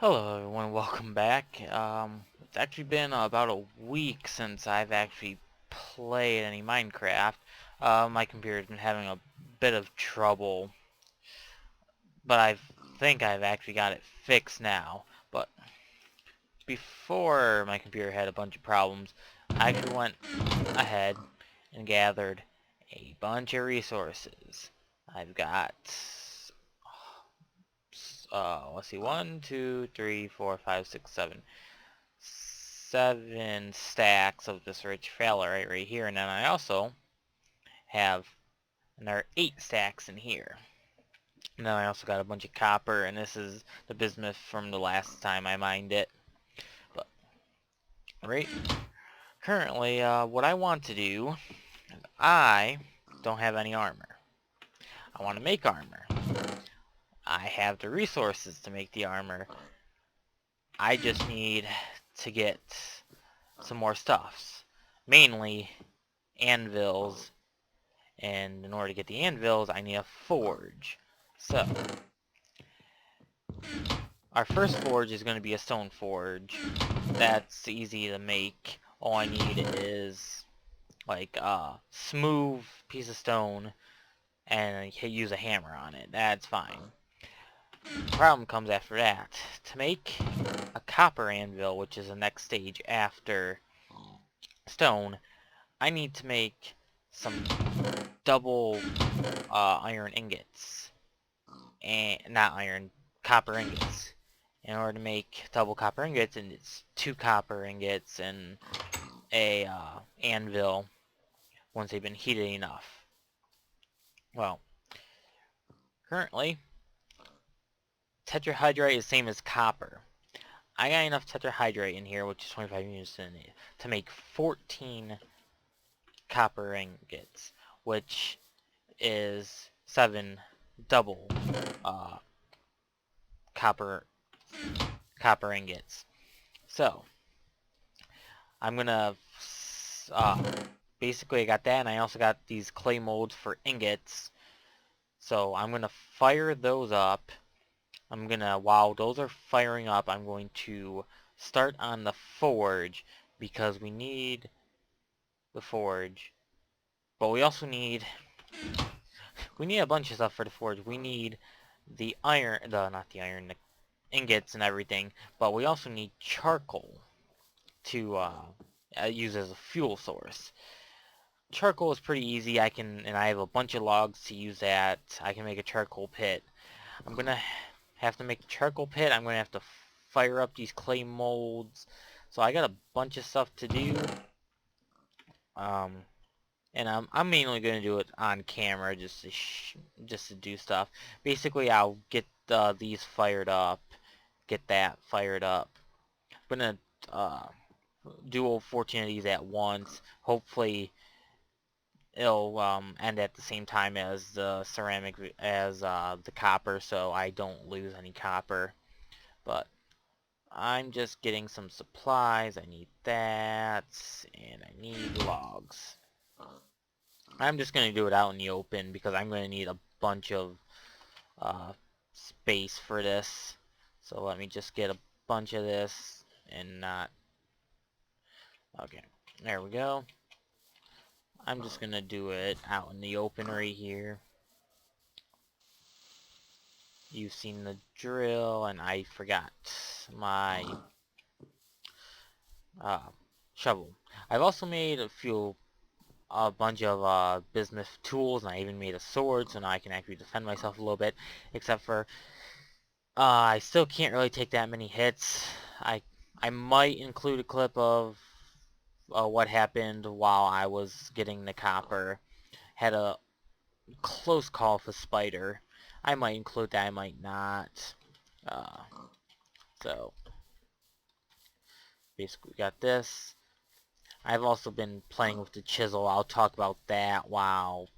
Hello everyone, welcome back. It's actually been about a week since I've actually played any Minecraft. My computer's been having a bit of trouble, but I think I've actually got it fixed now. But before my computer had a bunch of problems, I actually went ahead and gathered a bunch of resources. I've got let's see, 7 stacks of this rich fowlerite right here, and then I also have another 8 stacks in here. And then I also got a bunch of copper, and this is the bismuth from the last time I mined it. But right currently, what I want to do is I don't have any armor. I want to make armor. I have the resources to make the armor. I just need to get some more stuffs. Mainly anvils, and in order to get the anvils I need a forge. So our first forge is going to be a stone forge. That's easy to make. All I need is like a smooth piece of stone and use a hammer on it. That's fine. The problem comes after that. To make a copper anvil, which is the next stage after stone, I need to make some double iron ingots. And not iron, copper ingots. In order to make double copper ingots, and it's 2 copper ingots and a anvil once they've been heated enough. Well, currently, tetrahydrite is the same as copper. I got enough tetrahydrite in here, which is 25 units in it, to make 14 copper ingots, which is 7 double uh, copper ingots. So I'm gonna basically I got that, and I also got these clay molds for ingots. So I'm gonna fire those up. While those are firing up, I'm going to start on the forge because we need the forge. But we also need a bunch of stuff for the forge. We need the iron, not the iron, the ingots and everything. But we also need charcoal to use as a fuel source. Charcoal is pretty easy. And I have a bunch of logs to use that. I can make a charcoal pit. I'm gonna have to make a charcoal pit. I'm gonna have to fire up these clay molds. So I got a bunch of stuff to do. And I'm mainly gonna do it on camera just to do stuff. Basically, I'll get these fired up, get that fired up. I'm gonna do all 14 of these at once. Hopefully it'll end at the same time as the ceramic, as the copper, so I don't lose any copper. But I'm just getting some supplies. I need that, and I need logs. I'm just going to do it out in the open because I'm going to need a bunch of space for this. So let me just get a bunch of this and not... Okay, there we go. I'm just going to do it out in the open right here. You've seen the drill, and I forgot my shovel. I've also made a bunch of bismuth tools, and I even made a sword, so now I can actually defend myself a little bit. Except for, I still can't really take that many hits. I might include a clip of what happened while I was getting the copper. Had a close call with a spider. I might include that, I might not. So, basically got this. I've also been playing with the chisel. I'll talk about that while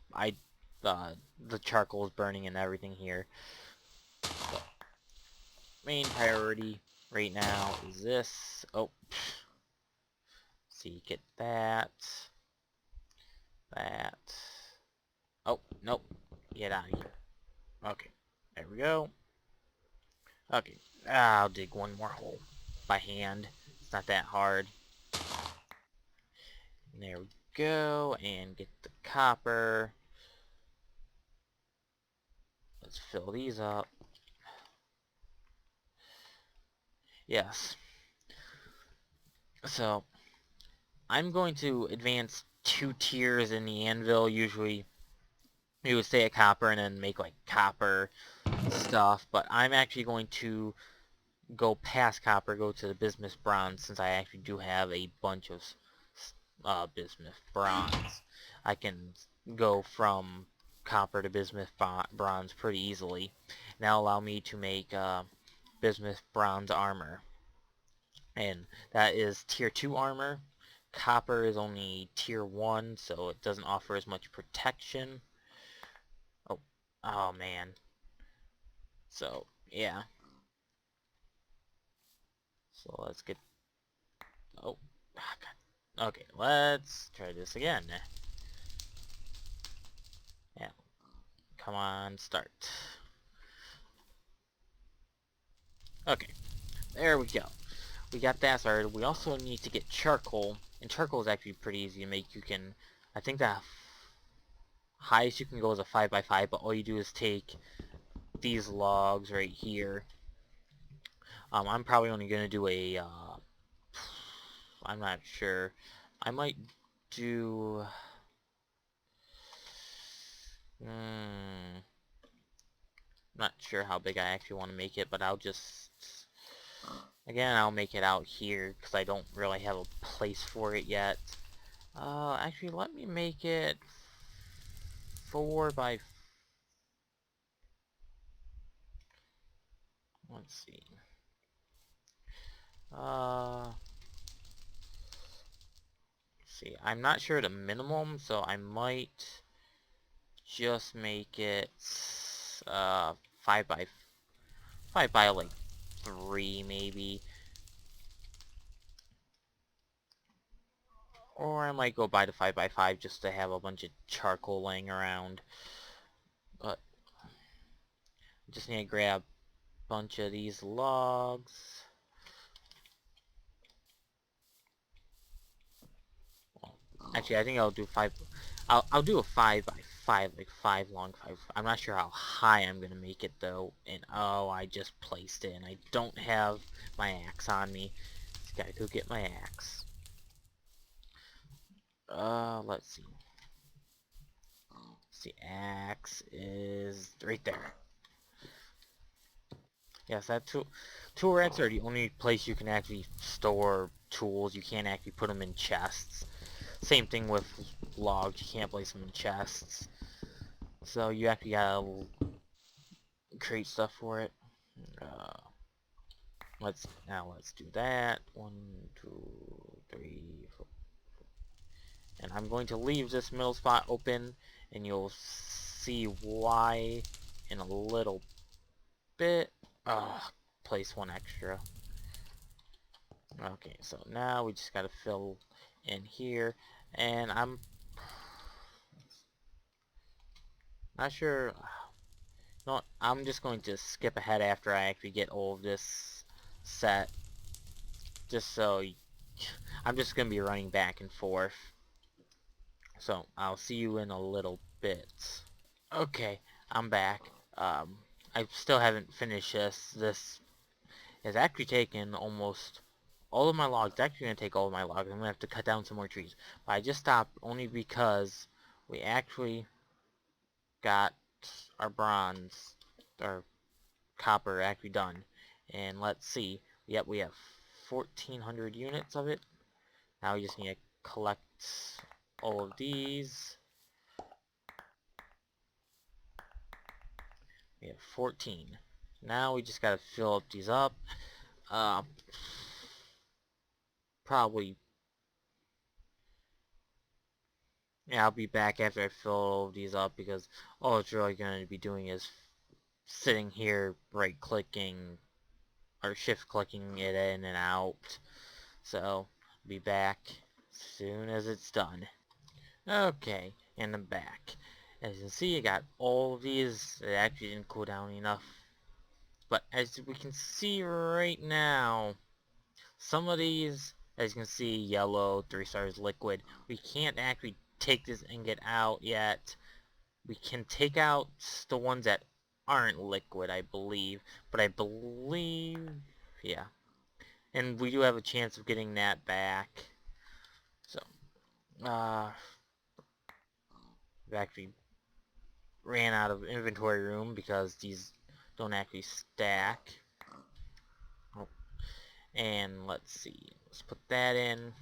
the charcoal is burning and everything here. So, main priority right now is this. Oh, see, get that. That. Oh, nope. Get out of here. Okay, there we go. Okay, I'll dig one more hole by hand. It's not that hard. And there we go, and get the copper. Let's fill these up. Yes. So, I'm going to advance 2 tiers in the anvil. Usually, you would stay at copper and then make like copper stuff, but I'm actually going to go past copper, go to the bismuth bronze, since I actually do have a bunch of bismuth bronze. I can go from copper to bismuth bronze pretty easily. Now allow me to make bismuth bronze armor. And that is tier 2 armor. Copper is only tier 1, so it doesn't offer as much protection. Oh, oh man. So, yeah. So let's get... Oh, God. Okay, let's try this again. Yeah, come on, start. Okay, there we go. We got that started. We also need to get charcoal, and charcoal is actually pretty easy to make. You can, I think the highest you can go is a 5x5, but all you do is take these logs right here. I'm probably only going to do a, I'm not sure. I might do, not sure how big I actually want to make it, but I'll just, again, I'll make it out here, because I don't really have a place for it yet. Actually, let me make it 4 by... Let's see. Let's see. I'm not sure the minimum, so I might just make it 5 by 5 by like 3 maybe. Or I might go by the 5 by 5 just to have a bunch of charcoal laying around. But just need to grab a bunch of these logs. Actually, I think I'll do 5. I'll do a 5 by 5, like 5 long 5. I'm not sure how high I'm gonna make it though. And oh, I just placed it, and I don't have my axe on me. Just gotta go get my axe. Let's see. The axe is right there. Yes, that tool racks are the only place you can actually store tools. You can't actually put them in chests. Same thing with logs. You can't place them in chests. So you actually gotta create stuff for it. Uh, let's do that. 1, 2, 3, 4. And I'm going to leave this middle spot open, and you'll see why in a little bit. Place 1 extra. Okay, so now we just gotta fill in here, and I'm not sure. No, I'm just going to skip ahead after I actually get all of this set, just so I'm just gonna be running back and forth. So I'll see you in a little bit. Okay, I'm back. I still haven't finished this. This has actually taken almost all of my logs. It's actually going to take all of my logs. I'm going to have to cut down some more trees. But I just stopped only because we actually got our bronze, our copper actually done. And let's see. Yep, we have 1,400 units of it. Now we just need to collect all of these. We have 14. Now we just got to fill up these up. Uh, Probably... Yeah, I'll be back after I fill all of these up, because all it's really going to be doing is sitting here right clicking or shift clicking it in and out. So be back as soon as it's done. Okay, and I'm back. As you can see, I got all of these. It actually didn't cool down enough, But as we can see right now, some of these, as you can see, yellow, 3 stars, liquid, we can't actually take this ingot out yet. We can take out the ones that aren't liquid, I believe. But I believe, yeah. And we do have a chance of getting that back. So, we actually ran out of inventory room because these don't actually stack. Oh. And let's see, let's put that in.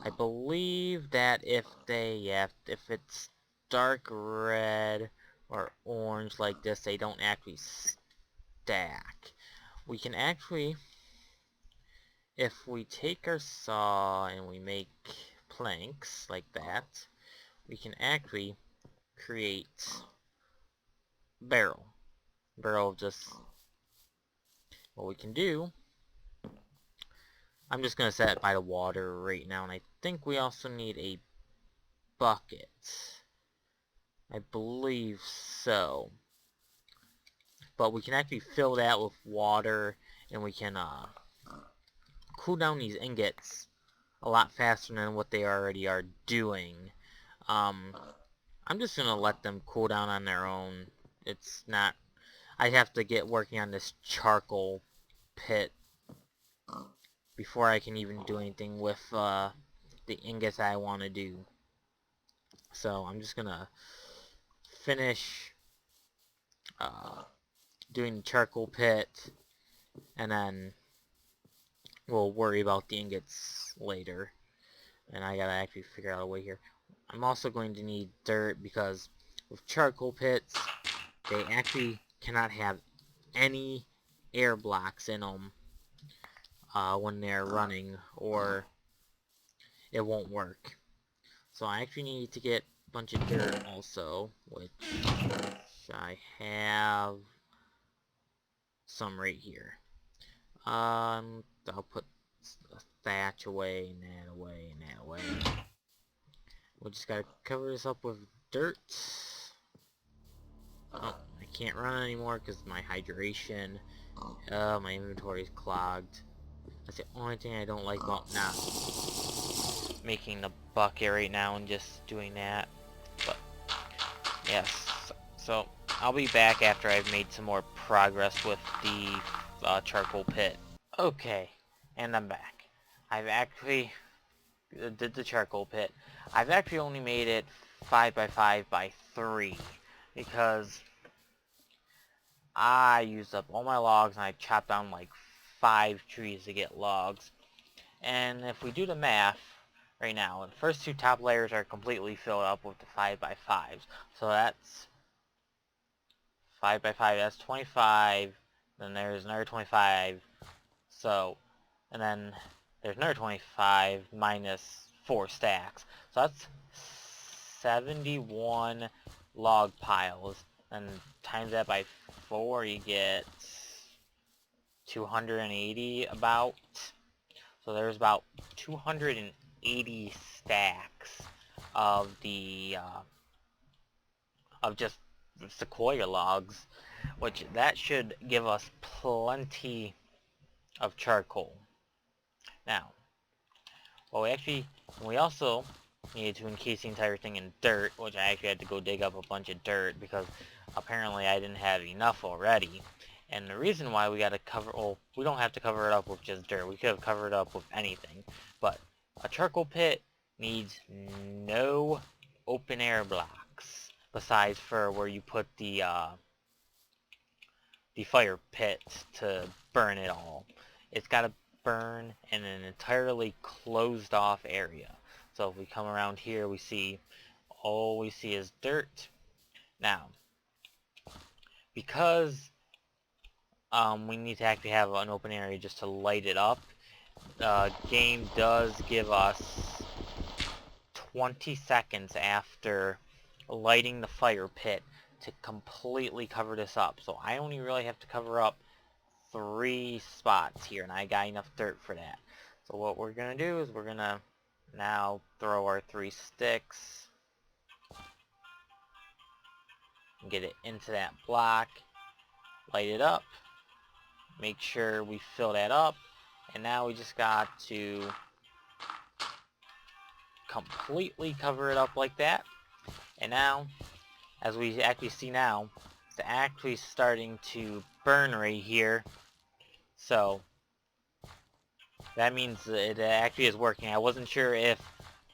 I believe that if it's dark red or orange like this, they don't actually stack. We can actually, if we take our saw and we make planks like that, we can actually create barrel. Barrel just, what we can do, I'm just going to set it by the water right now, and I think we also need a bucket. I believe so. But we can actually fill that with water, and we can cool down these ingots a lot faster than what they already are doing. I'm just going to let them cool down on their own. It's not... I have to get working on this charcoal pit before I can even do anything with the ingots I want to do. So I'm just going to finish doing the charcoal pit, and then we'll worry about the ingots later. And I gotta actually figure out a way here. I'm also going to need dirt because with charcoal pits, they actually cannot have any air blocks in them when they're running, or it won't work. So I actually need to get a bunch of dirt also, which I have some right here. I'll put a thatch away, and that away, and that away. We just gotta cover this up with dirt. Oh, I can't run anymore because my hydration. My inventory is clogged. That's the only thing I don't like about making the bucket right now and just doing that. But yes, so I'll be back after I've made some more progress with the charcoal pit. Okay, and I'm back. I've actually did the charcoal pit. I've actually only made it 5 by 5 by 3 because I used up all my logs and I chopped down like 5 trees to get logs. And if we do the math right now, the first 2 top layers are completely filled up with the 5 by 5s. So that's 5 by 5, that's 25. Then there's another 25. So, and then there's another 25 minus 4 stacks. So that's 71 log piles. And times that by 4, you get 280 about. So there's about 280 stacks of the of just sequoia logs, which that should give us plenty of charcoal. Now, well, we also needed to encase the entire thing in dirt, which I actually had to go dig up a bunch of dirt because apparently I didn't have enough already. And the reason why we got to cover, well, we don't have to cover it up with just dirt. We could have covered it up with anything. But a charcoal pit needs no open air blocks besides for where you put the fire pit to burn it all. It's got to burn in an entirely closed off area. So if we come around here, we see all we see is dirt. Now, because we need to actually have an open area just to light it up, game does give us 20 seconds after lighting the fire pit to completely cover this up. So I only really have to cover up 3 spots here, and I got enough dirt for that. So what we're going to do is we're going to now throw our 3 sticks and get it into that block, light it up, make sure we fill that up, and now we just got to completely cover it up like that. And now, as we actually see now, it's actually starting to burn right here. So that means it actually is working. I wasn't sure if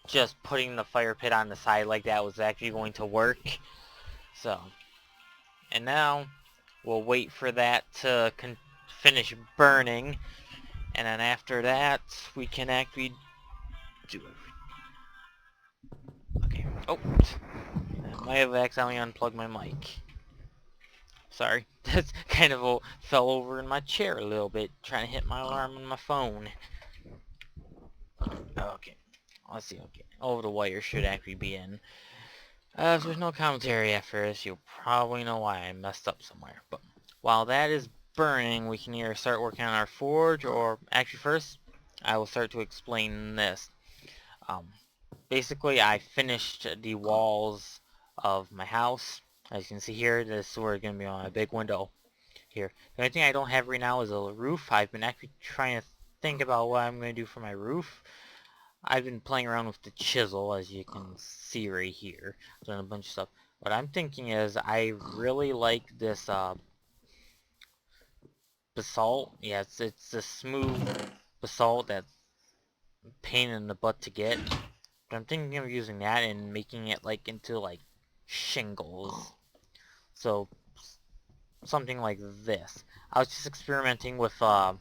just putting the fire pit on the side like that was actually going to work. So, and now we'll wait for that to finish burning, and then after that we can actually do it. Okay. Oh, I might have accidentally unplugged my mic. Sorry. That's kind of fell over in my chair a little bit, trying to hit my alarm on my phone. Okay. Let's see. Okay. Oh, the wire should actually be in. If there's no commentary after this, you'll probably know why I messed up somewhere. But while that is burning, we can either start working on our forge, or actually first, I will start to explain this. Basically, I finished the walls of my house. As you can see here, this is where it's going to be on a big window here. The only thing I don't have right now is a roof. I've been actually trying to think about what I'm going to do for my roof. I've been playing around with the chisel, as you can see right here, doing a bunch of stuff. What I'm thinking is, I really like this basalt. Yeah, it's a smooth basalt that's a pain in the butt to get. But I'm thinking of using that and making it like into like shingles. So something like this. I was just experimenting with how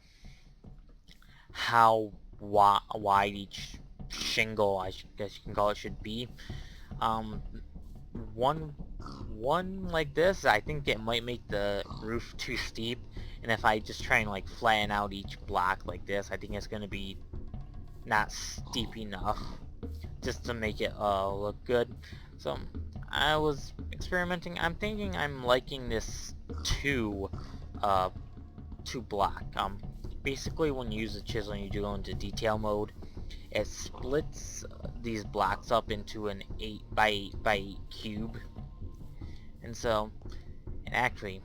wide each shingle, I guess you can call it, should be. Um, one like this, I think it might make the roof too steep, and if I just try and like flatten out each block like this, I think it's gonna be not steep enough just to make it look good. So I was experimenting. I'm thinking I'm liking this two block. Basically when you use the chisel and you do go into detail mode, it splits these blocks up into an 8 by 8 by 8 cube. And so, and actually,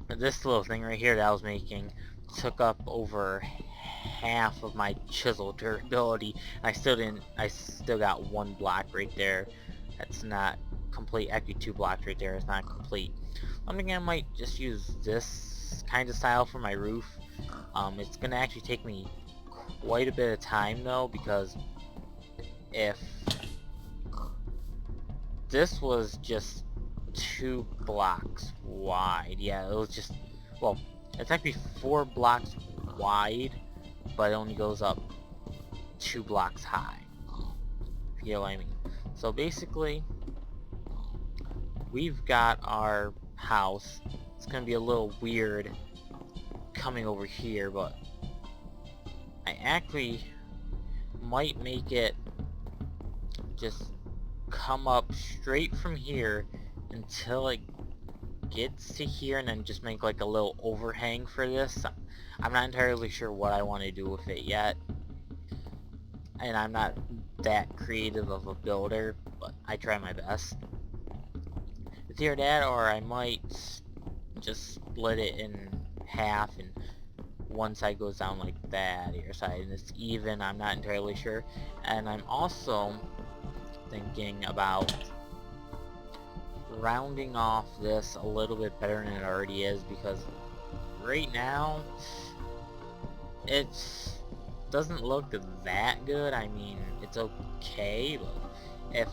this little thing right here that I was making took up over half of my chisel durability. I still got one block right there. That's not complete. Actually, two blocks right there is not complete. I'm thinking I might just use this kind of style for my roof. It's gonna actually take me quite a bit of time though, because if this was just 2 blocks wide, yeah, it was just, well, it's actually 4 blocks wide, but it only goes up 2 blocks high, if you know what I mean. So basically, we've got our house. It's gonna be a little weird coming over here, but I actually might make it just come up straight from here until it gets to here, and then just make like a little overhang for this. I'm not entirely sure what I want to do with it yet, and I'm not that creative of a builder, but I try my best. It's either that, or I might just split it in half, and one side goes down like that, the other side, and it's even. I'm not entirely sure. And I'm also thinking about rounding off this a little bit better than it already is, because right now it doesn't look that good. I mean, it's okay, but if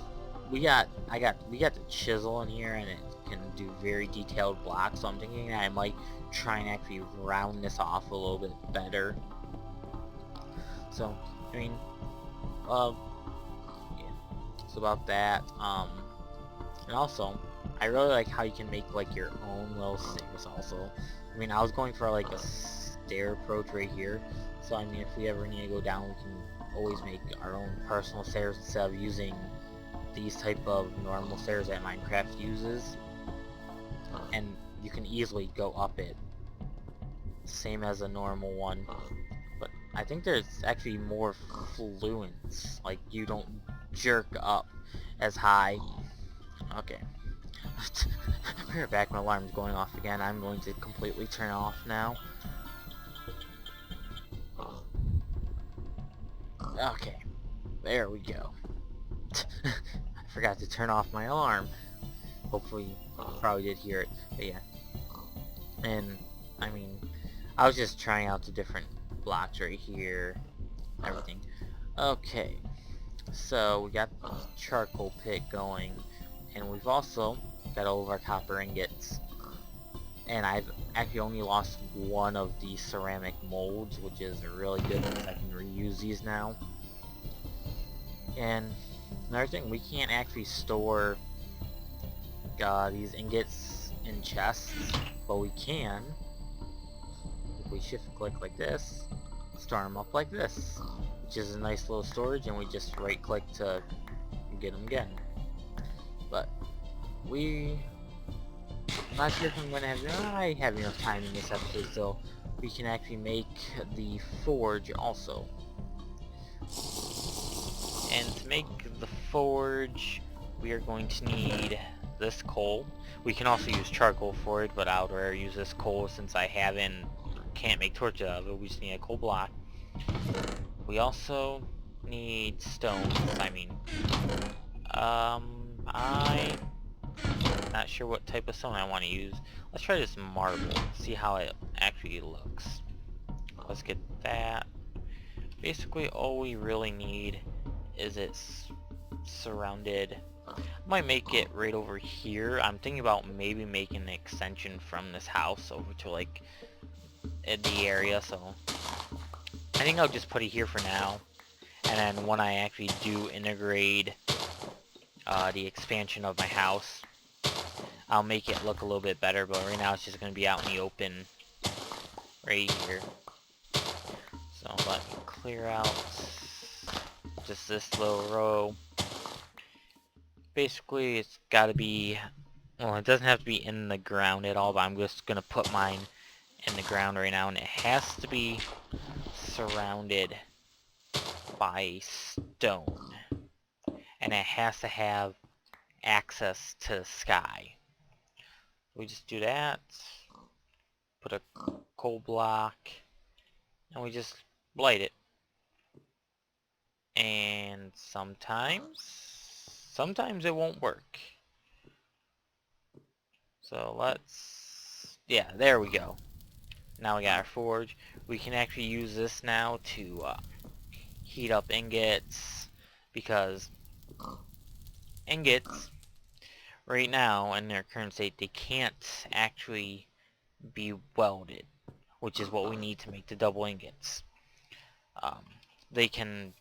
we got the chisel in here, and it can do very detailed blocks, so I'm thinking that I might try and actually round this off a little bit better. So I mean, yeah, it's about that. And also, I really like how you can make like your own little stairs also. I mean, I was going for like a stair approach right here, so I mean, if we ever need to go down, we can always make our own personal stairs instead of using these type of normal stairs that Minecraft uses. And you can easily go up it, same as a normal one. But I think there's actually more fluence, like you don't jerk up as high. Okay. We're back, my alarm's going off again. I'm going to completely turn off now. Okay, there we go. I forgot to turn off my alarm. Hopefully, you probably did hear it, but yeah. And, I mean, I was just trying out the different blocks right here, everything. Okay, so we got the charcoal pit going, and we've also got all of our copper ingots. And I've actually only lost one of these ceramic molds, which is really good because I can reuse these now. And another thing, we can't actually store these ingots in chests, but we can, if we shift click like this, store them up like this, which is a nice little storage, and we just right click to get them again. But I'm not sure if I'm gonna have, I have enough time in this episode, so we can actually make the forge also. And to make the forge, we are going to need this coal. We can also use charcoal for it, but I would rather use this coal since I can't make torches out of it. We just need a coal block. We also need stones. I'm not sure what type of stone I want to use. Let's try this marble, see how it actually looks. Let's get that. Basically, all we really need is it's surrounded. I might make it right over here. I'm thinking about maybe making an extension from this house over to like in the area, so I think I'll just put it here for now. And then when I actually do integrate the expansion of my house, I'll make it look a little bit better, but right now it's just going to be out in the open right here. So let me clear out just this little row. Basically, it's got to be, well, it doesn't have to be in the ground at all, but I'm just going to put mine in the ground right now, and it has to be surrounded by stone. And it has to have access to the sky. We just do that, put a coal block, and we just light it. And sometimes it won't work. So yeah, there we go. Now we got our forge. We can actually use this now to heat up ingots, because ingots right now in their current state, they can't actually be welded, which is what we need to make the double ingots. Um, they can't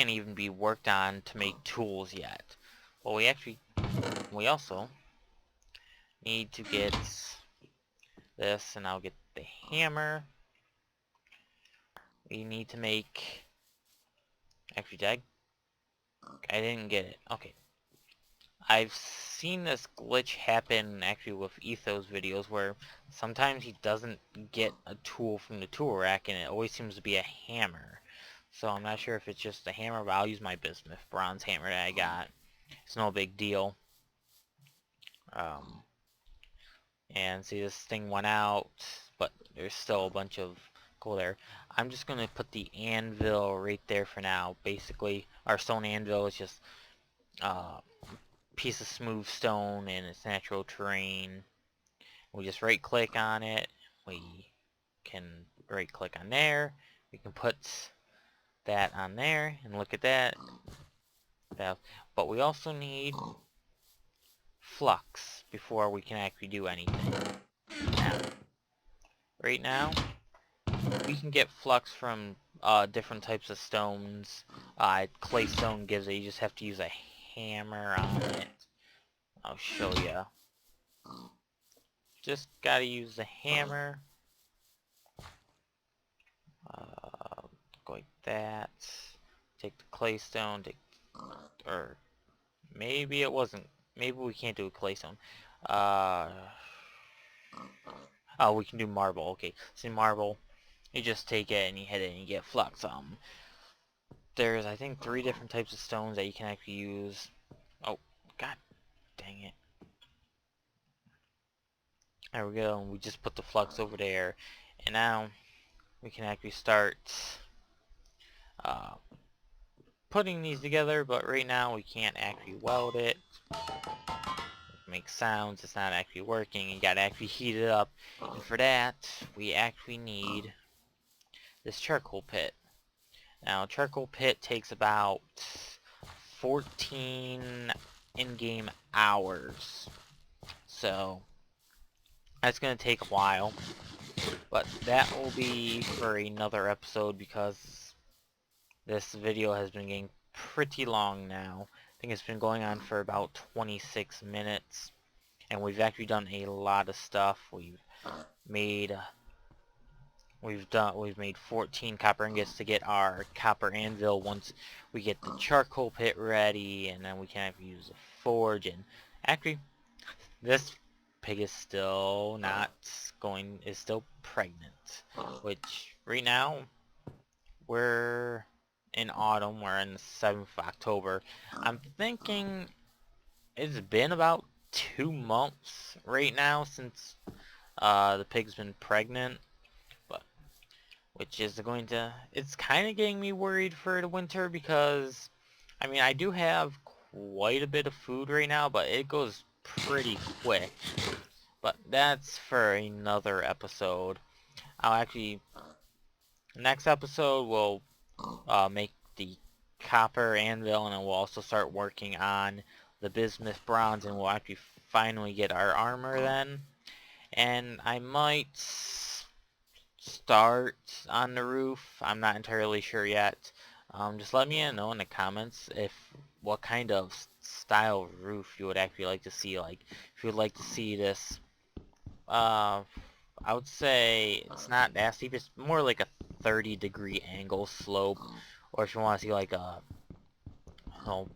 even be worked on to make tools yet. Well, we also need to get this, and I'll get the hammer. We need to make, actually, I didn't get it. Okay. I've seen this glitch happen actually with Ethos videos, where sometimes he doesn't get a tool from the tool rack, and it always seems to be a hammer. So I'm not sure if it's just a hammer, but I'll use my bismuth bronze hammer that I got. It's no big deal. And see, this thing went out, but there's still a bunch of coal there. I'm just going to put the anvil right there for now. Basically, our stone anvil is just piece of smooth stone in its natural terrain. We just right click on it. We can right click on there. We can put that on there, and look at that. But we also need flux before we can actually do anything. Now, right now, we can get flux from different types of stones. Clay stone gives it. You just have to use a hammer on it. I'll show you. Just gotta use the hammer. Go like that. Take the clay stone. Or maybe it wasn't. Maybe we can't do a clay stone. Oh, we can do marble. Okay, see, marble. You just take it and you hit it and you get flux. There's, I think, 3 different types of stones that you can actually use. Oh, god dang it. There we go, and we just put the flux over there. And now, we can actually start uh, putting these together, but right now we can't actually weld it. Make sounds, it's not actually working. You gotta actually heat it up, and for that we actually need this charcoal pit. Now charcoal pit takes about 14 in-game hours, so that's gonna take a while, but that will be for another episode because this video has been getting pretty long now. I think it's been going on for about 26 minutes, and we've actually done a lot of stuff. Made we've made 14 copper ingots to get our copper anvil once we get the charcoal pit ready, and then we can actually use a forge. And actually, this pig is still is still pregnant, which right now we're in autumn, we're in the 7th of October. I'm thinking it's been about 2 months right now since the pig's been pregnant, but which is going to, it's kind of getting me worried for the winter because, I mean, I do have quite a bit of food right now, but it goes pretty quick. But that's for another episode. I'll actually, next episode we'll make the copper anvil, and then we'll also start working on the bismuth bronze, and we'll actually finally get our armor then. And I might start on the roof. I'm not entirely sure yet. Just let me know in the comments if what kind of style roof you would actually like to see. Like, if you would like to see this, I would say it's not that steep. It's more like a 30-degree angle slope, or if you want to see like a,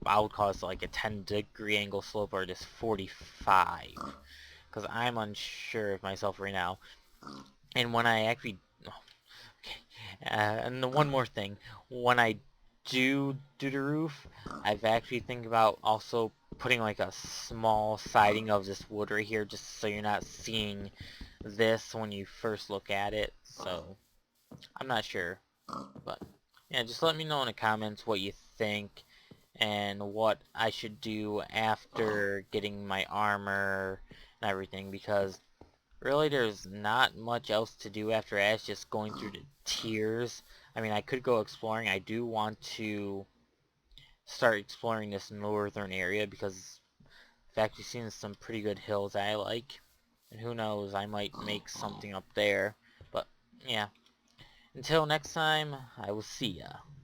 I would call it like a 10-degree angle slope, or just 45. Because I'm unsure of myself right now. And when I actually and one more thing, when I do the roof, I've actually think about also putting like a small siding of this wood right here, just so you're not seeing this when you first look at it. So I'm not sure, but yeah, just let me know in the comments what you think and what I should do after getting my armor and everything, because really, there's not much else to do after that. It's just going through the tiers. I mean, I could go exploring. I do want to start exploring this northern area because I've actually seen some pretty good hills I like. And who knows, I might make something up there. But, yeah. Until next time, I will see ya.